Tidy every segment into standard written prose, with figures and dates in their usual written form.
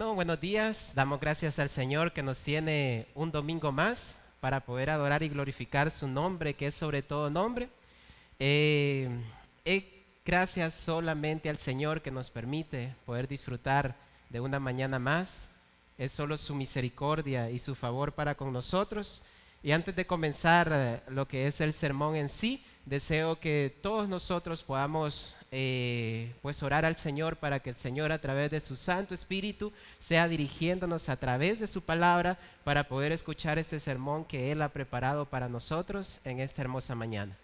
Bueno, buenos días. Damos gracias al Señor que nos tiene un domingo más para poder adorar y glorificar su nombre, que es sobre todo nombre. Eh, Gracias solamente al Señor que nos permite poder disfrutar de una mañana más. Es solo su misericordia y su favor para con nosotros. Y antes de comenzar lo que es el sermón en sí, deseo que todos nosotros podamos pues orar al Señor para que el Señor a través de su Santo Espíritu sea dirigiéndonos a través de su palabra para poder escuchar este sermón que Él ha preparado para nosotros en esta hermosa mañana.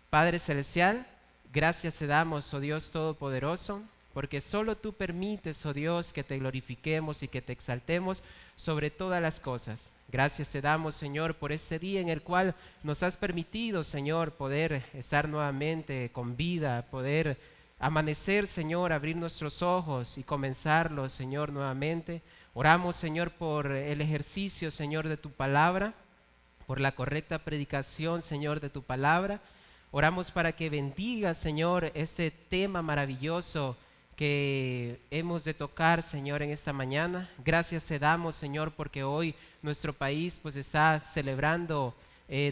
Padre Celestial, gracias te damos, oh Dios Todopoderoso, porque solo tú permites, oh Dios, que te glorifiquemos y que te exaltemos sobre todas las cosas. Gracias te damos, Señor, por este día en el cual nos has permitido, Señor, poder estar nuevamente con vida, poder amanecer, Señor, abrir nuestros ojos y comenzarlos, Señor, nuevamente. Oramos, Señor, por el ejercicio, Señor, de tu palabra, por la correcta predicación, Señor, de tu palabra. Oramos para que bendiga, Señor, este tema maravilloso que hemos de tocar, Señor, en esta mañana. Gracias te damos, Señor, porque hoy nuestro país pues está celebrando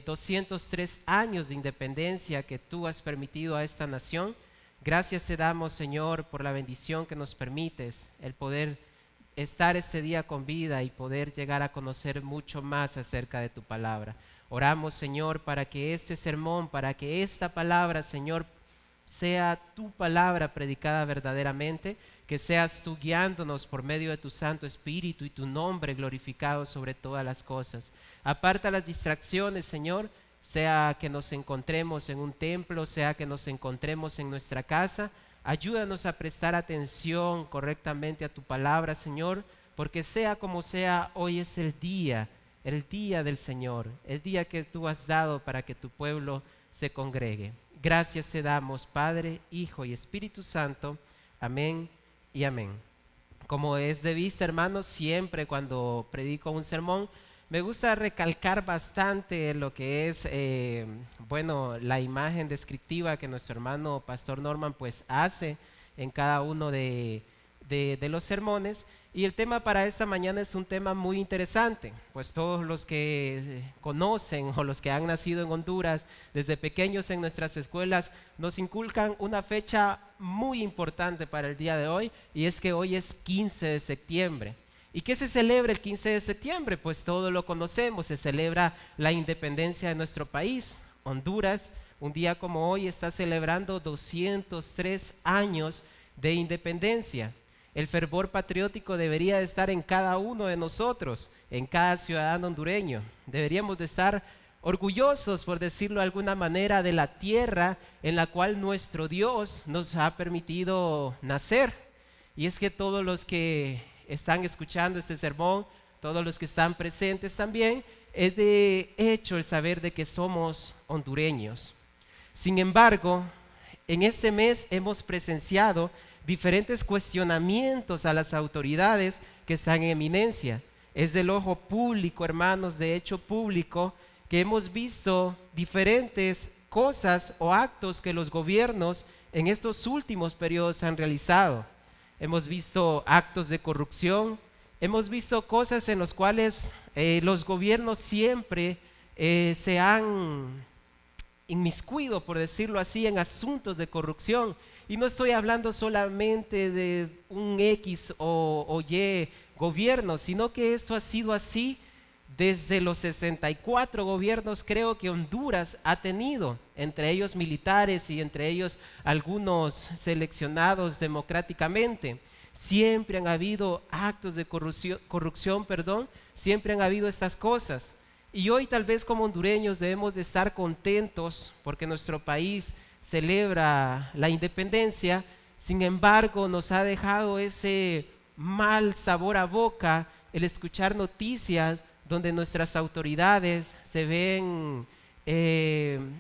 203 años de independencia que tú has permitido a esta nación. Gracias te damos, Señor, por la bendición que nos permites, el poder estar este día con vida y poder llegar a conocer mucho más acerca de tu palabra. Oramos, Señor, para que este sermón, para que esta palabra, Señor, sea tu palabra predicada verdaderamente, que seas tú guiándonos por medio de tu Santo Espíritu y tu nombre glorificado sobre todas las cosas. Aparta las distracciones, Señor, sea que nos encontremos en un templo, sea que nos encontremos en nuestra casa. Ayúdanos a prestar atención correctamente a tu palabra, Señor, porque sea como sea, hoy es el día del Señor, el día que tú has dado para que tu pueblo se congregue. Gracias te damos, Padre, Hijo y Espíritu Santo. Amén y amén. Como es de vista, hermanos, siempre cuando predico un sermón, me gusta recalcar bastante lo que es, la imagen descriptiva que nuestro hermano Pastor Norman pues hace en cada uno de los sermones. Y el tema para esta mañana es un tema muy interesante, pues todos los que conocen o los que han nacido en Honduras desde pequeños en nuestras escuelas nos inculcan una fecha muy importante para el día de hoy, y es que hoy es 15 de septiembre. ¿Y qué se celebra el 15 de septiembre? Pues todo lo conocemos, se celebra la independencia de nuestro país. Honduras, un día como hoy, está celebrando 203 años de independencia. El fervor patriótico debería de estar en cada uno de nosotros, en cada ciudadano hondureño. Deberíamos de estar orgullosos, por decirlo de alguna manera, de la tierra en la cual nuestro Dios nos ha permitido nacer. Y es que todos los que están escuchando este sermón, todos los que están presentes también, es de hecho el saber de que somos hondureños. Sin embargo, en este mes hemos presenciado diferentes cuestionamientos a las autoridades que están en eminencia. Es del ojo público, hermanos, de hecho público, que hemos visto diferentes cosas o actos que los gobiernos en estos últimos periodos han realizado. Hemos visto actos de corrupción, hemos visto cosas en las cuales los gobiernos siempre se han inmiscuido, por decirlo así, en asuntos de corrupción. Y no estoy hablando solamente de un X o Y gobierno, sino que esto ha sido así desde los 64 gobiernos, creo que Honduras ha tenido, entre ellos militares y entre ellos algunos seleccionados democráticamente. Siempre han habido actos de corrupción, siempre han habido estas cosas. Y hoy tal vez como hondureños debemos de estar contentos porque nuestro país celebra la independencia. Sin embargo, nos ha dejado ese mal sabor a boca el escuchar noticias donde nuestras autoridades se ven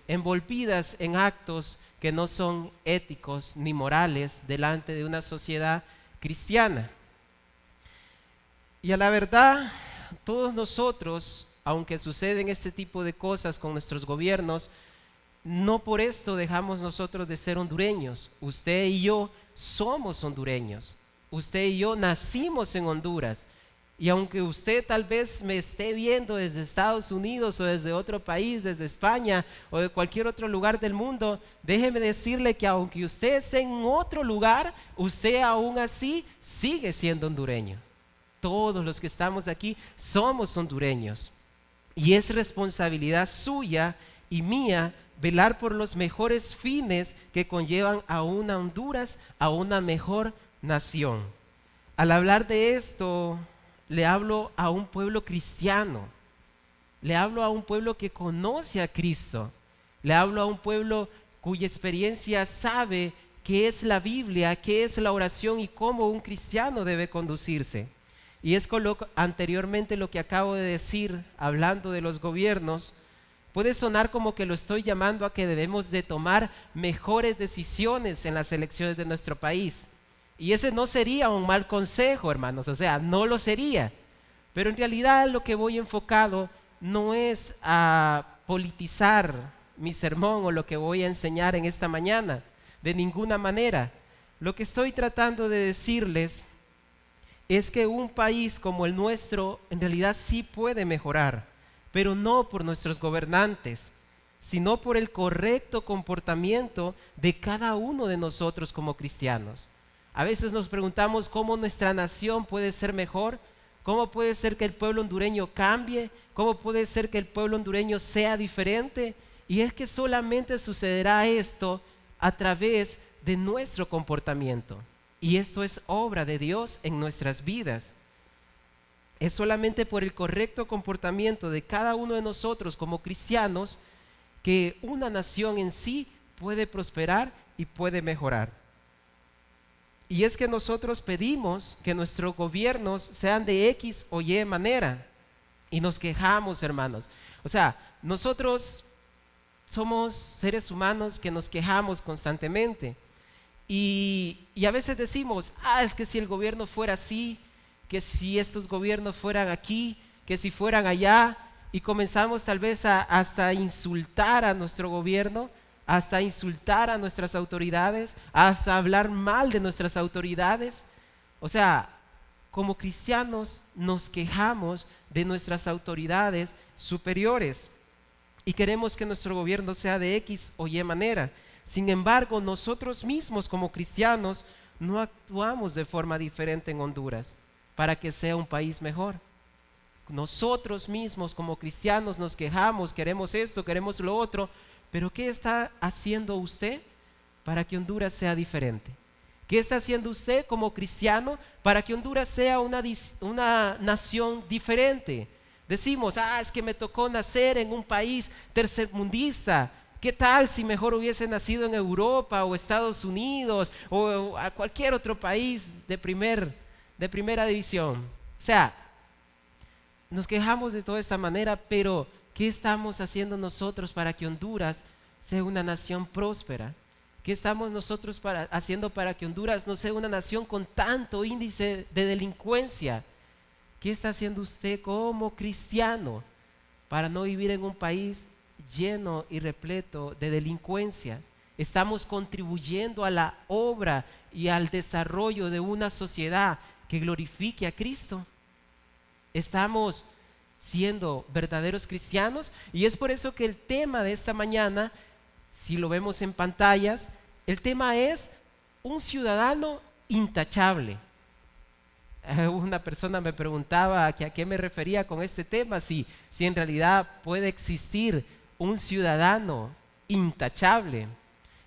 envolvidas en actos que no son éticos ni morales delante de una sociedad cristiana. Y a la verdad, todos nosotros, aunque suceden este tipo de cosas con nuestros gobiernos, no por esto dejamos nosotros de ser hondureños. Usted y yo somos hondureños. usted y yo nacimos en Honduras. Y aunque usted tal vez me esté viendo desde Estados Unidos o desde otro país, desde España o de cualquier otro lugar del mundo, déjeme decirle que aunque usted esté en otro lugar, usted aún así sigue siendo hondureño. Todos los que estamos aquí somos hondureños. Y es responsabilidad suya y mía velar por los mejores fines que conllevan a una Honduras, a una mejor nación. Al hablar de esto, le hablo a un pueblo cristiano, le hablo a un pueblo que conoce a Cristo, le hablo a un pueblo cuya experiencia sabe qué es la Biblia, qué es la oración y cómo un cristiano debe conducirse. Y es con anteriormente lo que acabo de decir, hablando de los gobiernos, puede sonar como que lo estoy llamando a que debemos de tomar mejores decisiones en las elecciones de nuestro país. Y ese no sería un mal consejo, hermanos, o sea, no lo sería. Pero en realidad lo que voy enfocado no es a politizar mi sermón o lo que voy a enseñar en esta mañana, de ninguna manera. Lo que estoy tratando de decirles es que un país como el nuestro en realidad sí puede mejorar, pero no por nuestros gobernantes, sino por el correcto comportamiento de cada uno de nosotros como cristianos. A veces nos preguntamos cómo nuestra nación puede ser mejor, cómo puede ser que el pueblo hondureño cambie, cómo puede ser que el pueblo hondureño sea diferente. Y es que solamente sucederá esto a través de nuestro comportamiento. Y esto es obra de Dios en nuestras vidas. Es solamente por el correcto comportamiento de cada uno de nosotros como cristianos que una nación en sí puede prosperar y puede mejorar. Y es que nosotros pedimos que nuestros gobiernos sean de X o Y manera. Y nos quejamos, hermanos. O sea, nosotros somos seres humanos que nos quejamos constantemente. Y a veces decimos, es que si el gobierno fuera así, que si estos gobiernos fueran aquí, que si fueran allá. Y comenzamos tal vez hasta insultar a nuestro gobierno, hasta insultar a nuestras autoridades, hasta hablar mal de nuestras autoridades. O sea, como cristianos nos quejamos de nuestras autoridades superiores y queremos que nuestro gobierno sea de X o Y manera. Sin embargo, nosotros mismos como cristianos no actuamos de forma diferente en Honduras para que sea un país mejor. Nosotros mismos como cristianos nos quejamos, queremos esto, queremos lo otro, pero ¿qué está haciendo usted para que Honduras sea diferente? ¿Qué está haciendo usted como cristiano para que Honduras sea una nación diferente? Decimos, es que me tocó nacer en un país tercermundista. ¿Qué tal si mejor hubiese nacido en Europa o Estados Unidos o a cualquier otro país de primera división? O sea, nos quejamos de toda esta manera, pero ¿qué estamos haciendo nosotros para que Honduras sea una nación próspera? ¿Qué estamos nosotros haciendo para que Honduras no sea una nación con tanto índice de delincuencia? ¿Qué está haciendo usted como cristiano para no vivir en un país lleno y repleto de delincuencia? Estamos contribuyendo a la obra y al desarrollo de una sociedad que glorifique a Cristo. Estamos siendo verdaderos cristianos, y es por eso que el tema de esta mañana, si lo vemos en pantallas, el tema es un ciudadano intachable. Una persona me preguntaba que a qué me refería con este tema, si en realidad puede existir un ciudadano intachable.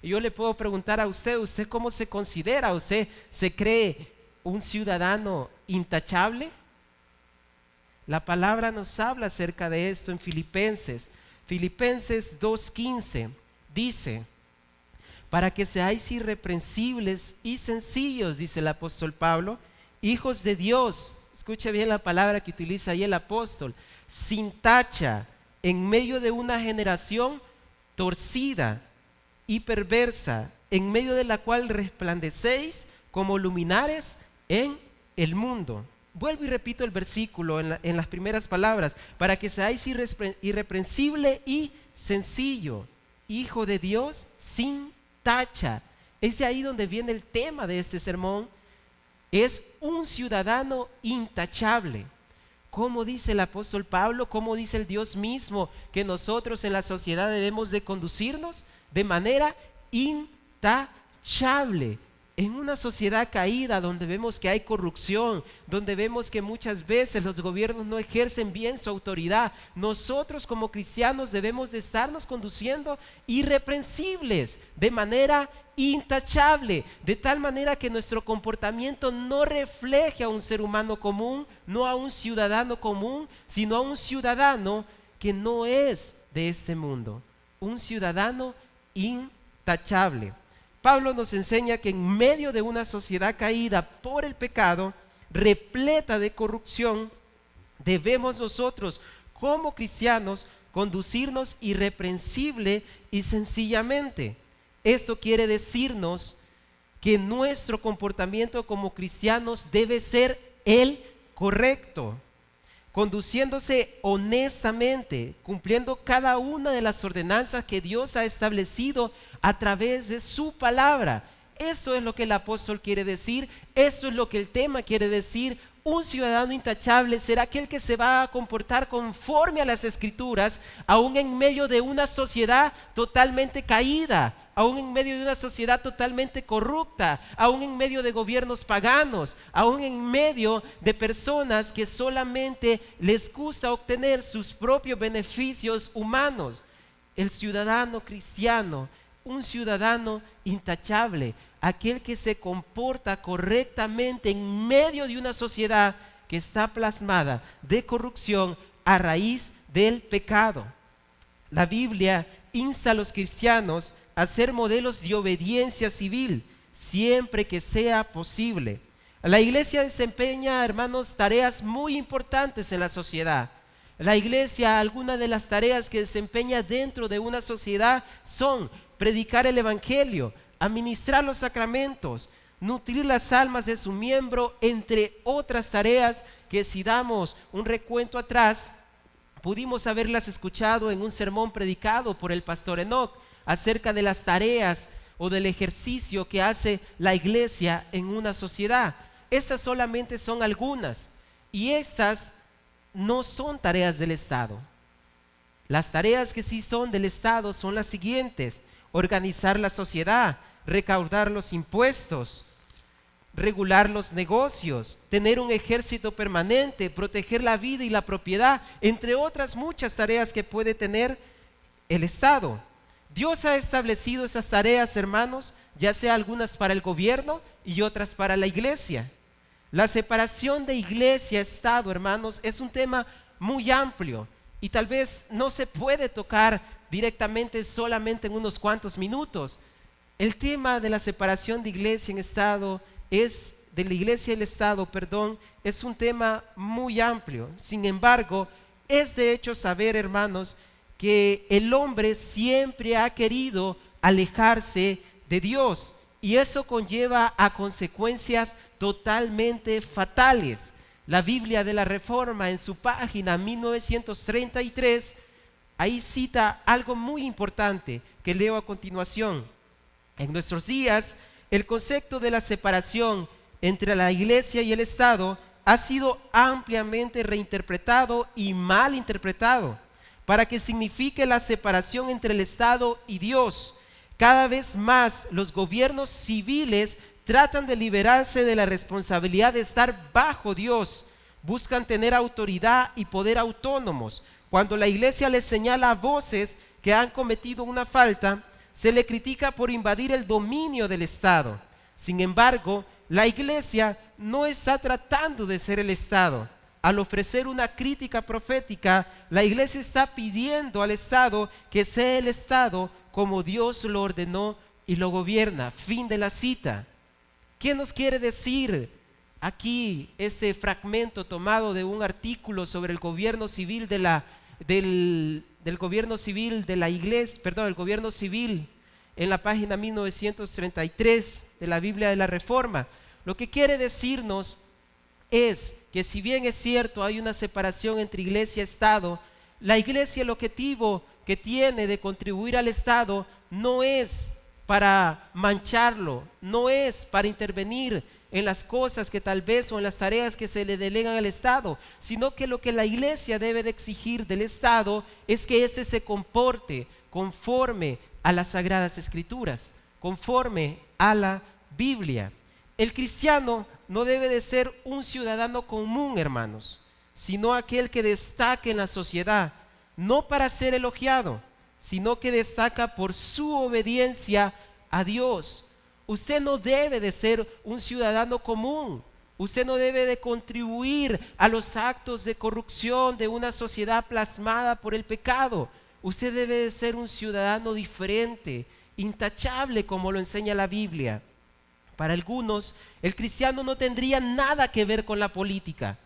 Y yo le puedo preguntar a usted, ¿usted cómo se considera? ¿Usted se cree un ciudadano intachable? La palabra nos habla acerca de esto en Filipenses 2:15 dice: para que seáis irreprensibles y sencillos, dice el apóstol Pablo, hijos de Dios, escuche bien la palabra que utiliza ahí el apóstol, sin tacha, en medio de una generación torcida y perversa, en medio de la cual resplandecéis como luminares en el mundo. Vuelvo y repito el versículo en las primeras palabras: para que seáis irreprensible y sencillo, hijo de Dios sin tacha. Es de ahí donde viene el tema de este sermón, es un ciudadano intachable. ¿Cómo dice el apóstol Pablo? ¿Cómo dice el Dios mismo que nosotros en la sociedad debemos de conducirnos? De manera intachable. En una sociedad caída donde vemos que hay corrupción, donde vemos que muchas veces los gobiernos no ejercen bien su autoridad, nosotros como cristianos debemos de estarnos conduciendo irreprensibles, de manera intachable, de tal manera que nuestro comportamiento no refleje a un ser humano común, no a un ciudadano común, sino a un ciudadano que no es de este mundo, un ciudadano intachable. Pablo nos enseña que en medio de una sociedad caída por el pecado, repleta de corrupción, debemos nosotros como cristianos conducirnos irreprensible y sencillamente. Esto quiere decirnos que nuestro comportamiento como cristianos debe ser el correcto, conduciéndose honestamente, cumpliendo cada una de las ordenanzas que Dios ha establecido a través de su palabra. Eso es lo que el apóstol quiere decir, eso es lo que el tema quiere decir. Un ciudadano intachable será aquel que se va a comportar conforme a las Escrituras, aún en medio de una sociedad totalmente caída, aún en medio de una sociedad totalmente corrupta, aún en medio de gobiernos paganos, aún en medio de personas que solamente les gusta obtener sus propios beneficios humanos. El ciudadano cristiano, un ciudadano intachable, aquel que se comporta correctamente en medio de una sociedad que está plasmada de corrupción a raíz del pecado. La Biblia insta a los cristianos a ser modelos de obediencia civil siempre que sea posible. La iglesia desempeña, hermanos, tareas muy importantes en la sociedad. La iglesia, algunas de las tareas que desempeña dentro de una sociedad son predicar el evangelio, administrar los sacramentos, nutrir las almas de su miembro, entre otras tareas que, si damos un recuento atrás, pudimos haberlas escuchado en un sermón predicado por el pastor Enoch acerca de las tareas o del ejercicio que hace la iglesia en una sociedad. Estas solamente son algunas, y estas no son tareas del Estado. Las tareas que sí son del Estado son las siguientes: organizar la sociedad, recaudar los impuestos, regular los negocios, tener un ejército permanente, proteger la vida y la propiedad, entre otras muchas tareas que puede tener el Estado. Dios ha establecido esas tareas, hermanos, ya sea algunas para el gobierno y otras para la iglesia. La separación de iglesia-estado, hermanos, es un tema muy amplio y tal vez no se puede tocar directamente solamente en unos cuantos minutos. El tema de la separación de iglesia en estado de la iglesia y el estado, perdón, es un tema muy amplio. Sin embargo, es de hecho saber, hermanos, que el hombre siempre ha querido alejarse de Dios, y eso conlleva a consecuencias totalmente fatales. La Biblia de la Reforma, en su página 1933, ahí cita algo muy importante que leo a continuación. En nuestros días, el concepto de la separación entre la iglesia y el Estado ha sido ampliamente reinterpretado y mal interpretado para que signifique la separación entre el Estado y Dios. Cada vez más los gobiernos civiles tratan de liberarse de la responsabilidad de estar bajo Dios, buscan tener autoridad y poder autónomos. Cuando la iglesia les señala a voces que han cometido una falta, se le critica por invadir el dominio del Estado. Sin embargo, la iglesia no está tratando de ser el Estado. Al ofrecer una crítica profética, la iglesia está pidiendo al Estado que sea el Estado como Dios lo ordenó y lo gobierna. Fin de la cita. ¿Qué nos quiere decir aquí este fragmento tomado de un artículo sobre el gobierno civil del gobierno civil de la iglesia, perdón, el gobierno civil, en la página 1933 de la Biblia de la Reforma? Lo que quiere decirnos es que, si bien es cierto hay una separación entre iglesia y Estado, la iglesia, el objetivo que tiene de contribuir al Estado no es para mancharlo, no es para intervenir en las cosas que tal vez o en las tareas que se le delegan al Estado, sino que lo que la iglesia debe de exigir del Estado es que éste se comporte conforme a las Sagradas Escrituras, conforme a la Biblia. El cristiano no debe de ser un ciudadano común, hermanos, sino aquel que destaque en la sociedad, no para ser elogiado, sino que destaca por su obediencia a Dios. Usted no debe de ser un ciudadano común. Usted no debe de contribuir a los actos de corrupción de una sociedad plasmada por el pecado. Usted debe de ser un ciudadano diferente, intachable, como lo enseña la Biblia. Para algunos, el cristiano no tendría nada que ver con la política.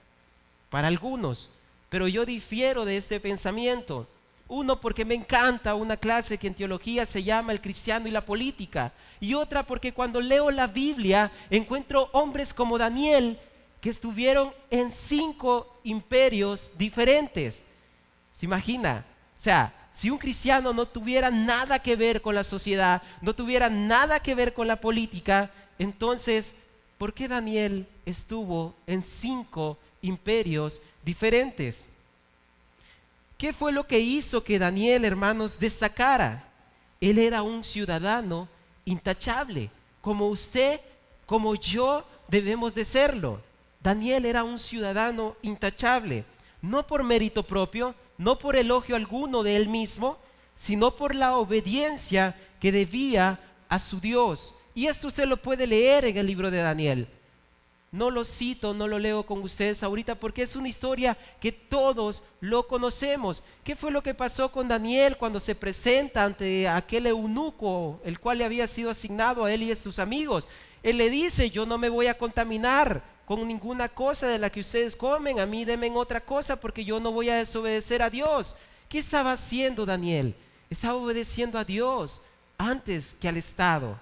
Para algunos, pero yo difiero de este pensamiento. Uno, porque me encanta una clase que en teología se llama El cristiano y la política. Y otra, porque cuando leo la Biblia encuentro hombres como Daniel que estuvieron en 5 imperios diferentes. ¿Se imagina? O sea, si un cristiano no tuviera nada que ver con la sociedad, no tuviera nada que ver con la política, entonces, ¿por qué Daniel estuvo en 5 imperios diferentes? ¿Qué fue lo que hizo que Daniel, hermanos, destacara? Él era un ciudadano intachable, como usted, como yo debemos de serlo. Daniel era un ciudadano intachable, no por mérito propio, no por elogio alguno de él mismo, sino por la obediencia que debía a su Dios. Y esto usted lo puede leer en el libro de Daniel. No lo cito, no lo leo con ustedes ahorita porque es una historia que todos lo conocemos. ¿Qué fue lo que pasó con Daniel cuando se presenta ante aquel eunuco, el cual le había sido asignado a él y a sus amigos? Él le dice: yo no me voy a contaminar con ninguna cosa de la que ustedes comen, a mí denme otra cosa porque yo no voy a desobedecer a Dios. ¿Qué estaba haciendo Daniel? Estaba obedeciendo a Dios antes que al Estado.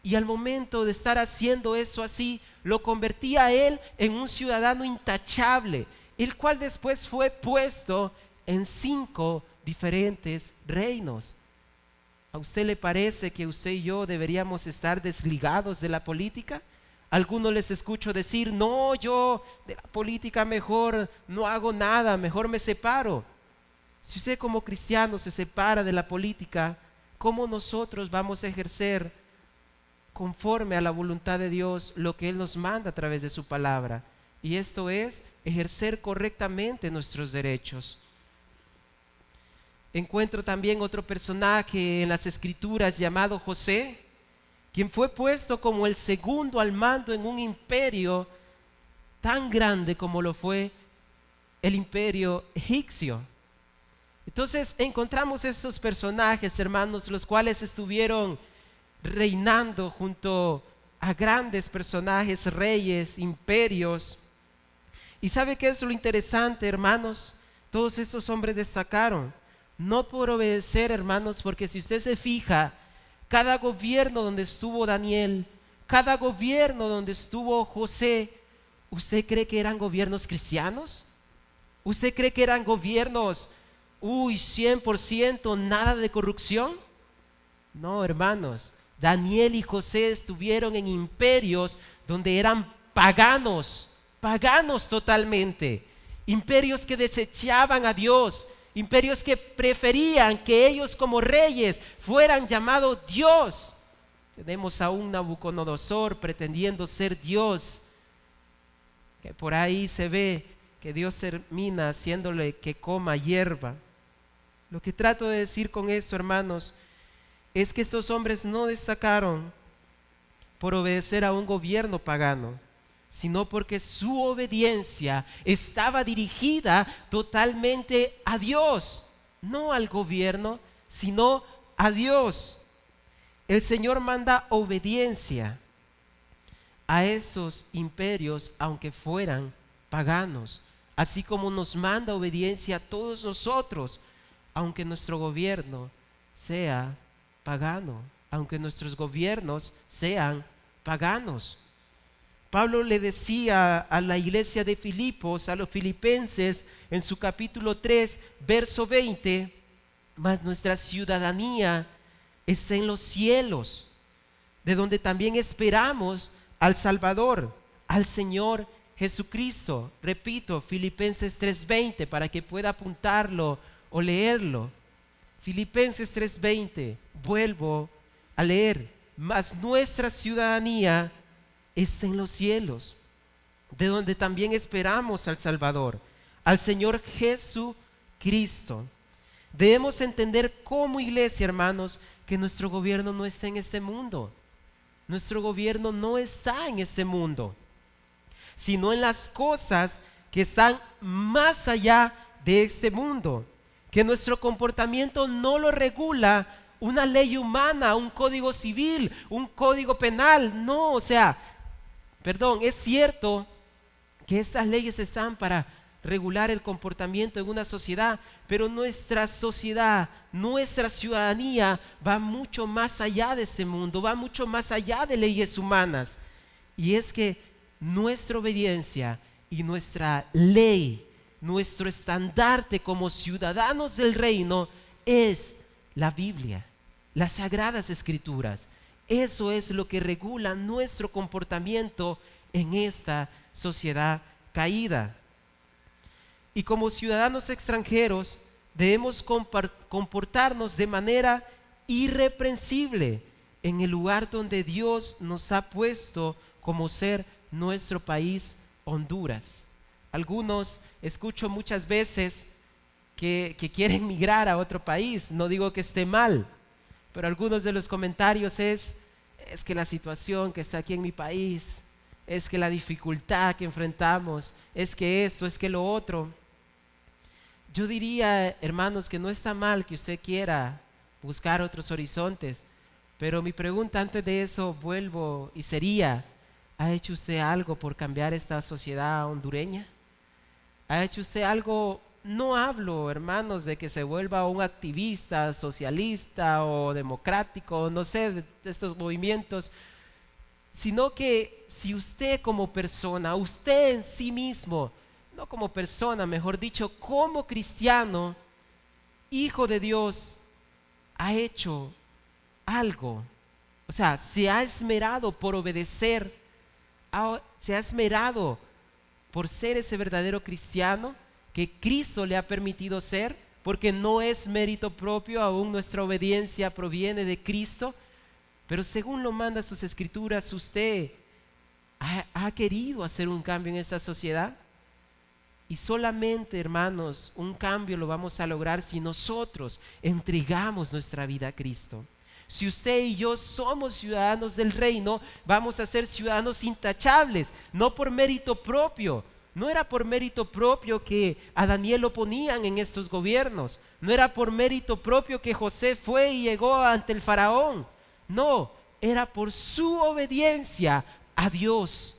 Y al momento de estar haciendo eso así, lo convertía a él en un ciudadano intachable, el cual después fue puesto en 5 diferentes reinos. ¿A usted le parece que usted y yo deberíamos estar desligados de la política? Algunos les escucho decir: no, yo de la política mejor no hago nada, mejor me separo. Si usted como cristiano se separa de la política, ¿cómo nosotros vamos a ejercer conforme a la voluntad de Dios lo que Él nos manda a través de su palabra? Y esto es ejercer correctamente nuestros derechos. Encuentro también otro personaje en las Escrituras llamado José, quien fue puesto como el segundo al mando en un imperio tan grande como lo fue el imperio egipcio. Entonces encontramos esos personajes, hermanos, los cuales estuvieron reinando junto a grandes personajes, reyes, imperios. ¿Y sabe qué es lo interesante, hermanos? Todos esos hombres destacaron, no por obedecer, hermanos, porque si usted se fija, cada gobierno donde estuvo Daniel, cada gobierno donde estuvo José, ¿usted cree que eran gobiernos cristianos? ¿Usted cree que eran gobiernos, 100%, nada de corrupción? No, hermanos. Daniel y José estuvieron en imperios donde eran paganos, paganos totalmente, imperios que desechaban a Dios, imperios que preferían que ellos como reyes fueran llamados Dios. Tenemos a un Nabucodonosor pretendiendo ser Dios, que por ahí se ve que Dios termina haciéndole que coma hierba. Lo que trato de decir con eso, hermanos, es que estos hombres no destacaron por obedecer a un gobierno pagano, sino porque su obediencia estaba dirigida totalmente a Dios, no al gobierno, sino a Dios. El Señor manda obediencia a esos imperios, aunque fueran paganos, así como nos manda obediencia a todos nosotros, aunque nuestro gobierno sea pagano, aunque nuestros gobiernos sean paganos. Pablo le decía a la iglesia de Filipos, a los filipenses, en su capítulo 3, verso 20: mas nuestra ciudadanía está en los cielos, de donde también esperamos al Salvador, al Señor Jesucristo. Repito, Filipenses 3:20, para que pueda apuntarlo o leerlo. Filipenses 3:20, vuelvo a leer. Mas nuestra ciudadanía está en los cielos, de donde también esperamos al Salvador, al Señor Jesucristo. Debemos entender como iglesia, hermanos, que nuestro gobierno no está en este mundo. Nuestro gobierno no está en este mundo, sino en las cosas que están más allá de este mundo. Que nuestro comportamiento no lo regula una ley humana, un código civil, un código penal. No, es cierto que estas leyes están para regular el comportamiento en una sociedad, pero nuestra sociedad, nuestra ciudadanía va mucho más allá de este mundo, va mucho más allá de leyes humanas. Y es que nuestra obediencia y nuestra ley, nuestro estandarte como ciudadanos del reino es la Biblia, las Sagradas Escrituras. Eso es lo que regula nuestro comportamiento en esta sociedad caída. Y como ciudadanos extranjeros debemos comportarnos de manera irreprensible en el lugar donde Dios nos ha puesto como ser nuestro país, Honduras. Algunos escucho muchas veces que quieren migrar a otro país. No digo que esté mal, pero algunos de los comentarios es que la situación que está aquí en mi país, es que la dificultad que enfrentamos, es que eso, es que lo otro. Yo diría, hermanos, que no está mal que usted quiera buscar otros horizontes, pero mi pregunta antes de eso vuelvo y sería: ¿ha hecho usted algo por cambiar esta sociedad hondureña? ¿Ha hecho usted algo? No hablo, hermanos, de que se vuelva un activista socialista o democrático, no sé, de estos movimientos, sino que si usted como persona, usted en sí mismo, no como persona, mejor dicho, como cristiano, hijo de Dios, ha hecho algo, se ha esmerado por obedecer, se ha esmerado por ser ese verdadero cristiano que Cristo le ha permitido ser, porque no es mérito propio, aún nuestra obediencia proviene de Cristo, pero según lo manda sus escrituras, usted ha querido hacer un cambio en esta sociedad. Y solamente, hermanos, un cambio lo vamos a lograr si nosotros entregamos nuestra vida a Cristo. Si usted y yo somos ciudadanos del reino, vamos a ser ciudadanos intachables, no por mérito propio. No era por mérito propio que a Daniel lo ponían en estos gobiernos. No era por mérito propio que José fue y llegó ante el faraón. No, era por su obediencia a Dios.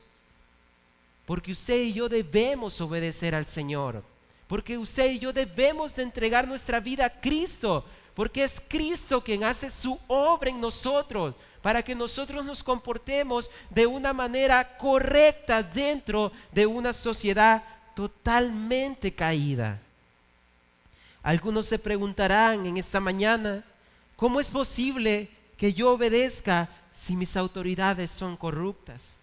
Porque usted y yo debemos obedecer al Señor. Porque usted y yo debemos de entregar nuestra vida a Cristo. Porque es Cristo quien hace su obra en nosotros, para que nosotros nos comportemos de una manera correcta dentro de una sociedad totalmente caída. Algunos se preguntarán en esta mañana: ¿cómo es posible que yo obedezca si mis autoridades son corruptas?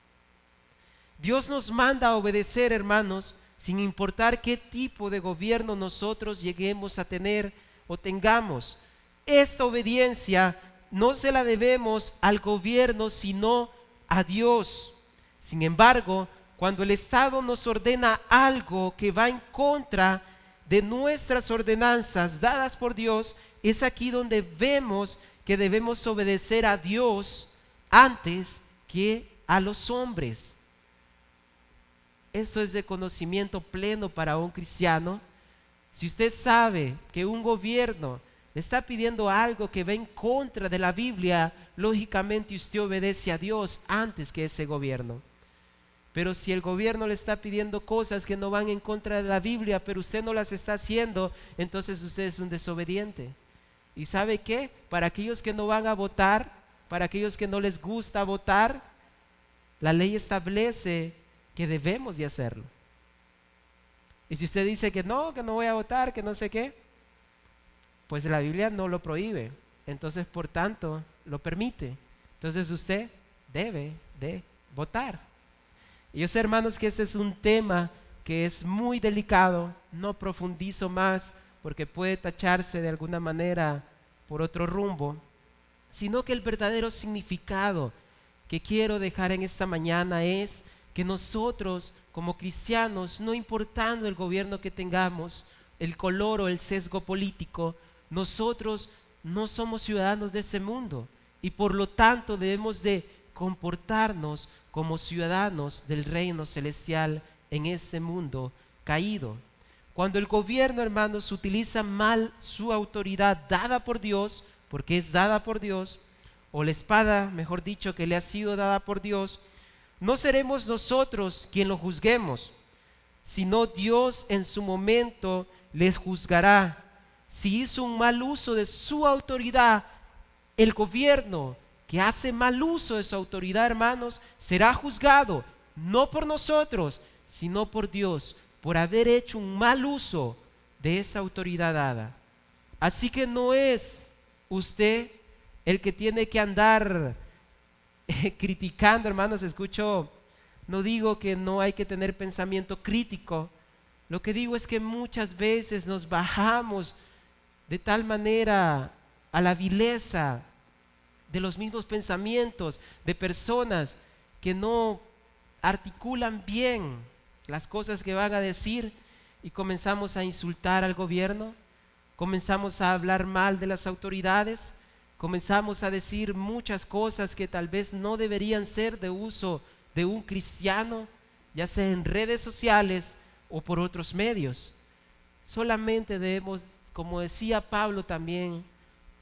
Dios nos manda a obedecer, hermanos, sin importar qué tipo de gobierno nosotros lleguemos a tener o tengamos. Esta obediencia no se la debemos al gobierno, sino a Dios. Sin embargo, cuando el Estado nos ordena algo que va en contra de nuestras ordenanzas dadas por Dios, es aquí donde vemos que debemos obedecer a Dios antes que a los hombres. Esto es de conocimiento pleno para un cristiano. Si usted sabe que un gobierno le está pidiendo algo que va en contra de la Biblia, lógicamente usted obedece a Dios antes que ese gobierno. Pero si el gobierno le está pidiendo cosas que no van en contra de la Biblia, pero usted no las está haciendo, entonces usted es un desobediente. ¿Y sabe qué? Para aquellos que no van a votar, para aquellos que no les gusta votar, la ley establece que debemos de hacerlo. Y si usted dice que no voy a votar, que no sé qué, pues la Biblia no lo prohíbe, entonces por tanto lo permite. Entonces usted debe de votar. Y yo sé, hermanos, que este es un tema que es muy delicado. No profundizo más porque puede tacharse de alguna manera por otro rumbo, sino que el verdadero significado que quiero dejar en esta mañana es que nosotros como cristianos, no importando el gobierno que tengamos, el color o el sesgo político, nosotros no somos ciudadanos de ese mundo y por lo tanto debemos de comportarnos como ciudadanos del reino celestial en este mundo caído. Cuando el gobierno, hermanos, utiliza mal su autoridad dada por Dios, porque es dada por Dios, o la espada, mejor dicho, que le ha sido dada por Dios, no seremos nosotros quien lo juzguemos, sino Dios en su momento les juzgará. Si hizo un mal uso de su autoridad, el gobierno que hace mal uso de su autoridad, hermanos, será juzgado, no por nosotros, sino por Dios, por haber hecho un mal uso de esa autoridad dada. Así que no es usted el que tiene que andar criticando, hermanos. No digo que no hay que tener pensamiento crítico. Lo que digo es que muchas veces nos bajamos de tal manera a la vileza de los mismos pensamientos de personas que no articulan bien las cosas que van a decir y comenzamos a insultar al gobierno, comenzamos a hablar mal de las autoridades, comenzamos a decir muchas cosas que tal vez no deberían ser de uso de un cristiano, ya sea en redes sociales o por otros medios. Solamente debemos, como decía Pablo también,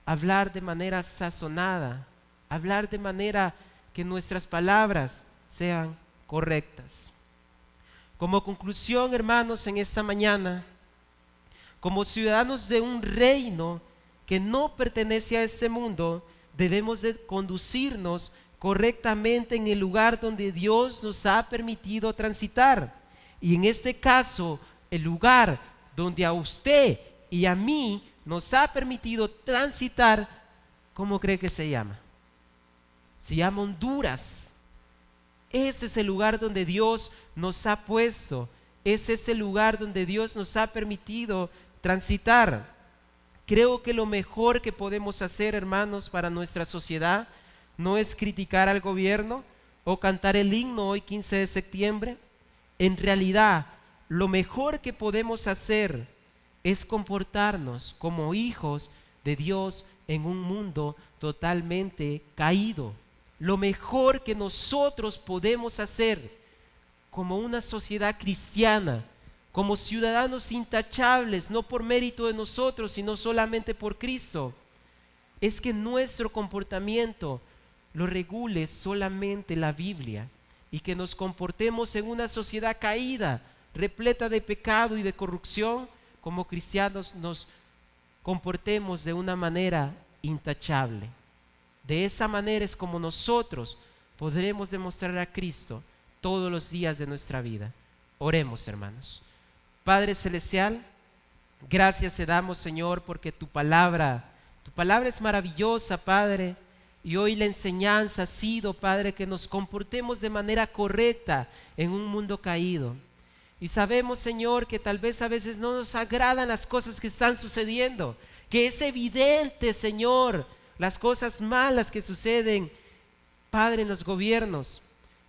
hablar de manera sazonada, hablar de manera que nuestras palabras sean correctas. Como conclusión, hermanos, en esta mañana, como ciudadanos de un reino que no pertenece a este mundo, debemos de conducirnos correctamente en el lugar donde Dios nos ha permitido transitar. Y en este caso, el lugar donde a usted y a mí nos ha permitido transitar, ¿cómo cree que se llama? Se llama Honduras. Ese es el lugar donde Dios nos ha puesto. Ese es el lugar donde Dios nos ha permitido transitar. Creo que lo mejor que podemos hacer, hermanos, para nuestra sociedad no es criticar al gobierno o cantar el himno hoy 15 de septiembre. En realidad, lo mejor que podemos hacer es comportarnos como hijos de Dios en un mundo totalmente caído. Lo mejor que nosotros podemos hacer como una sociedad cristiana, como ciudadanos intachables, no por mérito de nosotros, sino solamente por Cristo, es que nuestro comportamiento lo regule solamente la Biblia y que nos comportemos en una sociedad caída, repleta de pecado y de corrupción, como cristianos nos comportemos de una manera intachable. De esa manera es como nosotros podremos demostrar a Cristo todos los días de nuestra vida. Oremos, hermanos. Padre Celestial, gracias te damos, Señor, porque tu palabra es maravillosa, Padre, y hoy la enseñanza ha sido, Padre, que nos comportemos de manera correcta en un mundo caído. Y sabemos, Señor, que tal vez a veces no nos agradan las cosas que están sucediendo, que es evidente, Señor, las cosas malas que suceden, Padre, en los gobiernos.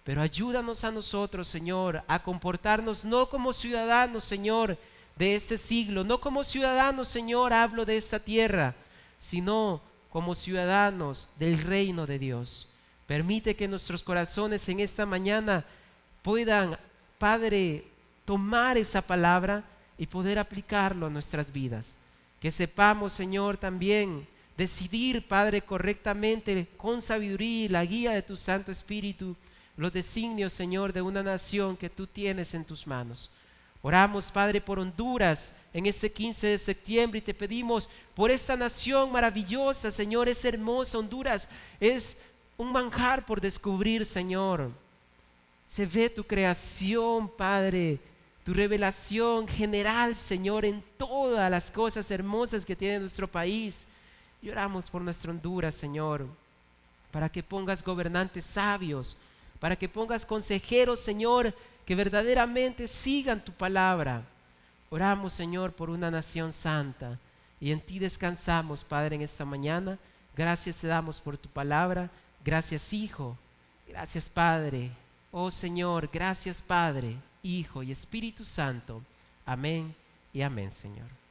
Pero ayúdanos a nosotros, Señor, a comportarnos no como ciudadanos, Señor, de este siglo, no como ciudadanos, Señor, hablo de esta tierra, sino como ciudadanos del reino de Dios. Permite que nuestros corazones en esta mañana puedan, Padre, tomar esa palabra y poder aplicarlo a nuestras vidas. Que sepamos, Señor, también decidir, Padre, correctamente, con sabiduría y la guía de tu Santo Espíritu, los designios, Señor, de una nación que tú tienes en tus manos. Oramos, Padre, por Honduras en este 15 de septiembre y te pedimos por esta nación maravillosa, Señor. Es hermosa Honduras, es un manjar por descubrir, Señor. Se ve tu creación, Padre, tu revelación general, Señor, en todas las cosas hermosas que tiene nuestro país. Y oramos por nuestra Honduras, Señor, para que pongas gobernantes sabios, para que pongas consejeros, Señor, que verdaderamente sigan tu palabra. Oramos, Señor, por una nación santa y en ti descansamos, Padre, en esta mañana. Gracias te damos por tu palabra. Gracias, Hijo. Gracias, Padre. Oh Señor, gracias, Padre, Hijo y Espíritu Santo. Amén y amén, Señor.